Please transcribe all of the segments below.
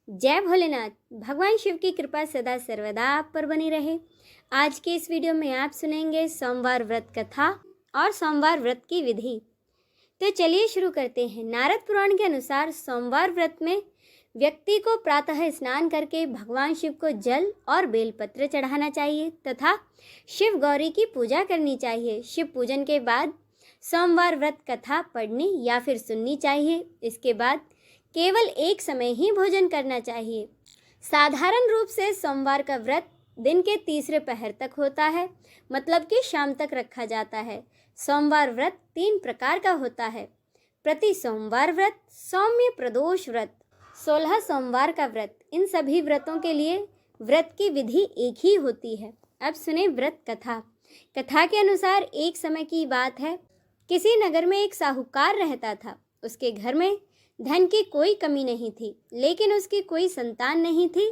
जय भोलेनाथ। भगवान शिव की कृपा सदा सर्वदा आप पर बनी रहे। आज के इस वीडियो में आप सुनेंगे सोमवार व्रत कथा और सोमवार व्रत की विधि। तो चलिए शुरू करते हैं। नारद पुराण के अनुसार सोमवार व्रत में व्यक्ति को प्रातः स्नान करके भगवान शिव को जल और बेलपत्र चढ़ाना चाहिए तथा शिव गौरी की पूजा करनी चाहिए। शिव पूजन के बाद सोमवार व्रत कथा पढ़नी या फिर सुननी चाहिए। इसके बाद केवल एक समय ही भोजन करना चाहिए। साधारण रूप से सोमवार का व्रत दिन के तीसरे पहर तक होता है, मतलब कि शाम तक रखा जाता है। सोमवार व्रत 3 प्रकार का होता है: प्रति सोमवार व्रत, सौम्य प्रदोष व्रत, 16 सोमवार का व्रत। इन सभी व्रतों के लिए व्रत की विधि एक ही होती है। अब सुने व्रत कथा। कथा के अनुसार एक समय की बात है, किसी नगर में एक साहूकार रहता था। उसके घर में धन की कोई कमी नहीं थी, लेकिन उसकी कोई संतान नहीं थी।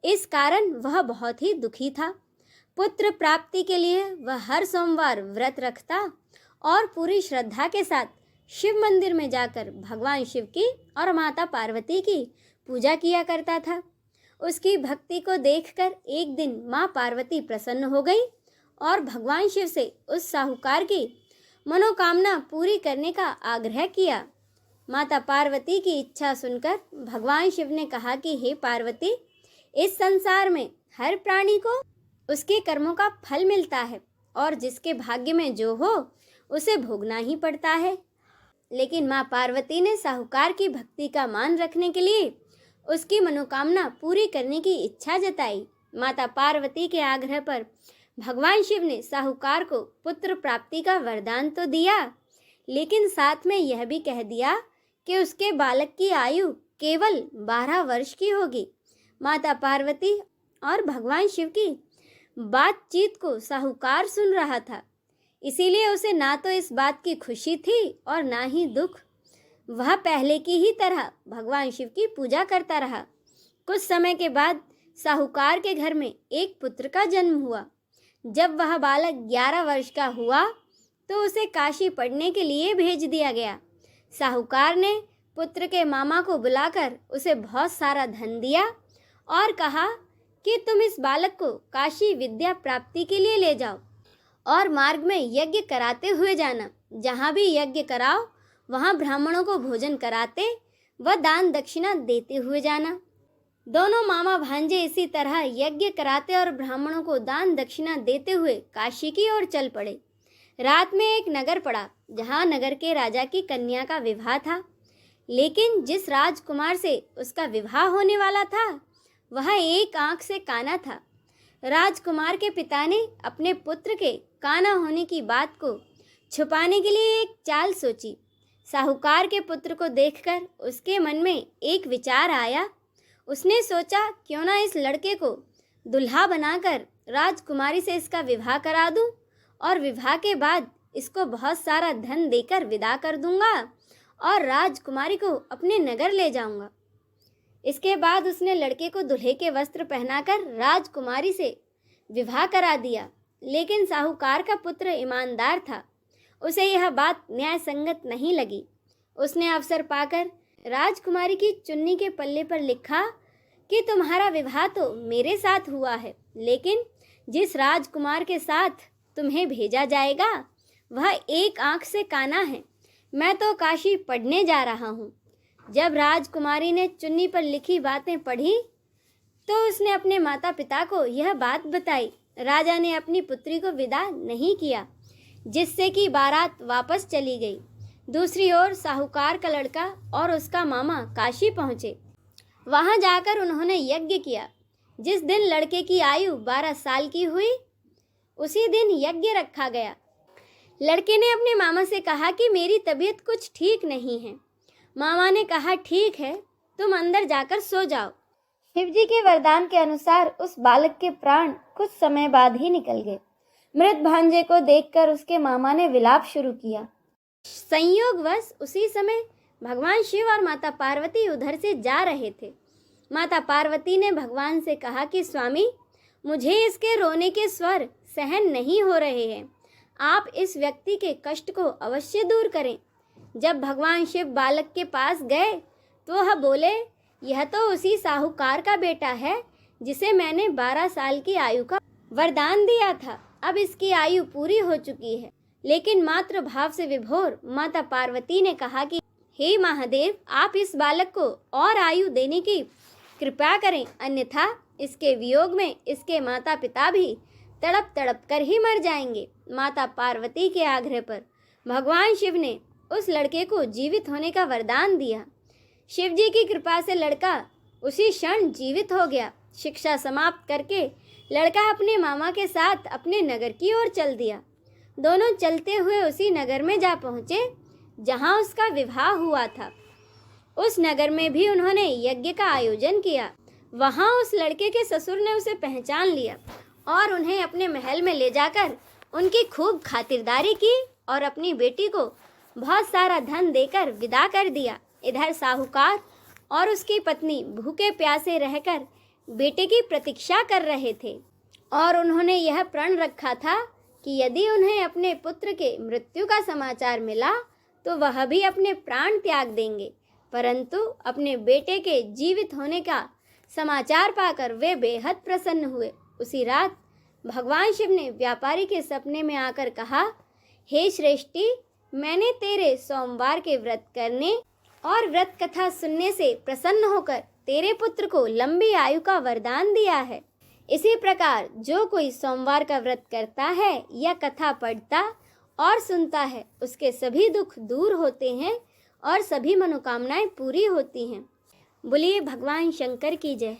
इस कारण वह बहुत ही दुखी था। पुत्र प्राप्ति के लिए वह हर सोमवार व्रत रखता और पूरी श्रद्धा के साथ शिव मंदिर में जाकर भगवान शिव की और माता पार्वती की पूजा किया करता था। उसकी भक्ति को देखकर एक दिन माँ पार्वती प्रसन्न हो गई और भगवान शिव से उस साहूकार की मनोकामना पूरी करने का आग्रह किया। माता पार्वती की इच्छा सुनकर भगवान शिव ने कहा कि हे पार्वती, इस संसार में हर प्राणी को उसके कर्मों का फल मिलता है और जिसके भाग्य में जो हो उसे भोगना ही पड़ता है। लेकिन माँ पार्वती ने साहूकार की भक्ति का मान रखने के लिए उसकी मनोकामना पूरी करने की इच्छा जताई। माता पार्वती के आग्रह पर भगवान शिव ने साहूकार को पुत्र प्राप्ति का वरदान तो दिया, लेकिन साथ में यह भी कह दिया कि उसके बालक की आयु केवल 12 वर्ष की होगी। माता पार्वती और भगवान शिव की बातचीत को साहूकार सुन रहा था, इसीलिए उसे ना तो इस बात की खुशी थी और ना ही दुख। वह पहले की ही तरह भगवान शिव की पूजा करता रहा। कुछ समय के बाद साहूकार के घर में एक पुत्र का जन्म हुआ। जब वह बालक 11 वर्ष का हुआ तो उसे काशी पढ़ने के लिए भेज दिया गया। साहूकार ने पुत्र के मामा को बुलाकर उसे बहुत सारा धन दिया और कहा कि तुम इस बालक को काशी विद्या प्राप्ति के लिए ले जाओ और मार्ग में यज्ञ कराते हुए जाना। जहाँ भी यज्ञ कराओ वहाँ ब्राह्मणों को भोजन कराते व दान दक्षिणा देते हुए जाना। दोनों मामा भांजे इसी तरह यज्ञ कराते और ब्राह्मणों को दान दक्षिणा देते हुए काशी की ओर चल पड़े। रात में एक नगर पड़ा जहाँ नगर के राजा की कन्या का विवाह था, लेकिन जिस राजकुमार से उसका विवाह होने वाला था वह एक आंख से काना था। राजकुमार के पिता ने अपने पुत्र के काना होने की बात को छुपाने के लिए एक चाल सोची। साहूकार के पुत्र को देखकर उसके मन में एक विचार आया। उसने सोचा, क्यों ना इस लड़के को दुल्हा बनाकर राजकुमारी से इसका विवाह करा दूं और विवाह के बाद इसको बहुत सारा धन देकर विदा कर दूंगा और राजकुमारी को अपने नगर ले जाऊंगा। इसके बाद उसने लड़के को दूल्हे के वस्त्र पहनाकर राजकुमारी से विवाह करा दिया। लेकिन साहूकार का पुत्र ईमानदार था, उसे यह बात न्याय संगत नहीं लगी। उसने अवसर पाकर राजकुमारी की चुन्नी के पल्ले पर लिखा कि तुम्हारा विवाह तो मेरे साथ हुआ है, लेकिन जिस राजकुमार के साथ तुम्हें भेजा जाएगा वह एक आंख से काना है। मैं तो काशी पढ़ने जा रहा हूँ। जब राजकुमारी ने चुन्नी पर लिखी बातें पढ़ी तो उसने अपने माता पिता को यह बात बताई। राजा ने अपनी पुत्री को विदा नहीं किया, जिससे कि बारात वापस चली गई। दूसरी ओर साहूकार का लड़का और उसका मामा काशी पहुँचे। वहाँ जाकर उन्होंने यज्ञ किया। जिस दिन लड़के की आयु 12 साल की हुई उसी दिन यज्ञ रखा गया। लड़के ने अपने मामा से कहा कि मेरी तबीयत कुछ ठीक नहीं है। मामा ने कहा, ठीक है, तुम अंदर जाकर सो जाओ। शिवजी के वरदान के अनुसार उस बालक के प्राण कुछ समय बाद ही निकल गए। मृत भांजे को देखकर उसके मामा ने विलाप शुरू किया। संयोगवश उसी समय भगवान शिव और माता पार्वती उधर से जा रहे थे। माता पार्वती ने भगवान से कहा कि स्वामी, मुझे इसके रोने के स्वर सहन नहीं हो रहे हैं, आप इस व्यक्ति के कष्ट को अवश्य दूर करें। जब भगवान शिव बालक के पास गए तो वह बोले, यह तो उसी साहूकार का बेटा है जिसे मैंने 12 साल की आयु का वरदान दिया था। अब इसकी आयु पूरी हो चुकी है। लेकिन मातृ भाव से विभोर माता पार्वती ने कहा कि हे महादेव, आप इस बालक को और आयु देने की कृपा करें, अन्यथा इसके वियोग में इसके माता पिता भी तड़प तड़प कर ही मर जाएंगे। माता पार्वती के आग्रह पर भगवान शिव ने उस लड़के को जीवित होने का वरदान दिया। शिव जी की कृपा से लड़का उसी क्षण जीवित हो गया। शिक्षा समाप्त करके लड़का अपने मामा के साथ अपने नगर की ओर चल दिया। दोनों चलते हुए उसी नगर में जा पहुँचे जहाँ उसका विवाह हुआ था। उस नगर में भी उन्होंने यज्ञ का आयोजन किया। वहाँ उस लड़के के ससुर ने उसे पहचान लिया और उन्हें अपने महल में ले जाकर उनकी खूब खातिरदारी की और अपनी बेटी को बहुत सारा धन देकर विदा कर दिया। इधर साहूकार और उसकी पत्नी भूखे प्यासे रहकर बेटे की प्रतीक्षा कर रहे थे और उन्होंने यह प्रण रखा था कि यदि उन्हें अपने पुत्र के मृत्यु का समाचार मिला तो वह भी अपने प्राण त्याग देंगे। परंतु अपने बेटे के जीवित होने का समाचार पाकर वे बेहद प्रसन्न हुए। उसी रात भगवान शिव ने व्यापारी के सपने में आकर कहा, हे श्रेष्ठी, मैंने तेरे सोमवार के व्रत करने और व्रत कथा सुनने से प्रसन्न होकर तेरे पुत्र को लंबी आयु का वरदान दिया है। इसी प्रकार जो कोई सोमवार का व्रत करता है या कथा पढ़ता और सुनता है, उसके सभी दुख दूर होते हैं और सभी मनोकामनाएं पूरी होती हैं। बोलिए भगवान शंकर की जय।